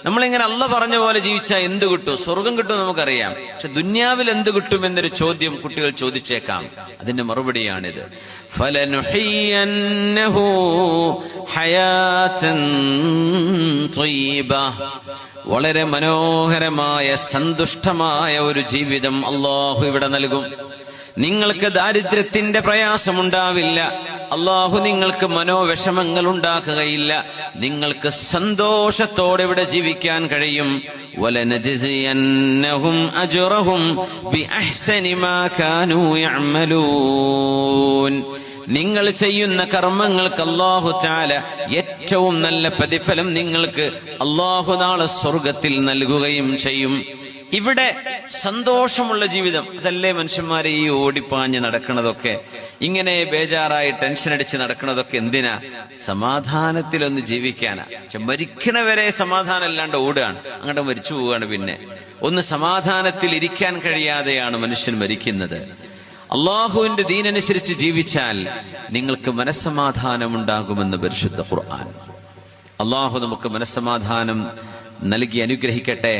നമ്മളിങ്ങനെ അള്ള പറഞ്ഞ പോലെ ജീവിച്ചാൽ എന്ത് കിട്ടും? സ്വർഗം കിട്ടും നമുക്കറിയാം. പക്ഷെ ദുന്യാവിൽ എന്ത് കിട്ടും എന്നൊരു ചോദ്യം കുട്ടികൾ ചോദിച്ചേക്കാം. അതിന്റെ മറുപടിയാണിത്. ഫലനുഹിയന്നഹു ഹയാതൻ ത്വയ്യിബ, വളരെ മനോഹരമായ സന്തുഷ്ടമായ ഒരു ജീവിതം അള്ളാഹു ഇവിടെ നൽകും. നിങ്ങൾക്ക് ദാരിദ്ര്യത്തിന്റെ പ്രയാസമുണ്ടാവില്ല. അള്ളാഹു നിങ്ങൾക്ക് മനോവിഷമങ്ങൾ ഉണ്ടാക്കുകയില്ല. നിങ്ങൾക്ക് സന്തോഷത്തോടെ ഇവിടെ ജീവിക്കാൻ കഴിയും. വലനജ്സിയന്നഹും അജ്റഹും ബിഅഹ്സനി മാ കാനൂ യഅമലൂൻ, നിങ്ങൾ ചെയ്യുന്ന കർമ്മങ്ങൾക്ക് അല്ലാഹു തആല ഏറ്റവും നല്ല പ്രതിഫലം നിങ്ങൾക്ക് അല്ലാഹു നാളെ സ്വർഗത്തിൽ നൽകുകയും ചെയ്യും. ഇവിടെ സന്തോഷമുള്ള ജീവിതം, അതല്ലേ മനുഷ്യന്മാരെ ഈ ഓടിപ്പാഞ്ഞ് നടക്കണതൊക്കെ, ഇങ്ങനെ ബേജാറായി ടെൻഷൻ അടിച്ച് നടക്കണതൊക്കെ എന്തിനാ? സമാധാനത്തിലൊന്ന് ജീവിക്കാനാ. പക്ഷെ മരിക്കണവരെ സമാധാനം അല്ലാണ്ട് ഓടുകയാണ്, അങ്ങോട്ട് മരിച്ചു പോവുകയാണ്. പിന്നെ ഒന്ന് സമാധാനത്തിൽ ഇരിക്കാൻ കഴിയാതെയാണ് മനുഷ്യൻ മരിക്കുന്നത്. അള്ളാഹുവിന്റെ ദീനനുസരിച്ച് ജീവിച്ചാൽ നിങ്ങൾക്ക് മനസ്സമാധാനം ഉണ്ടാകുമെന്ന് പരിശുദ്ധ ഖുർആൻ. അള്ളാഹു നമുക്ക് മനസ്സമാധാനം നൽകി അനുഗ്രഹിക്കട്ടെ.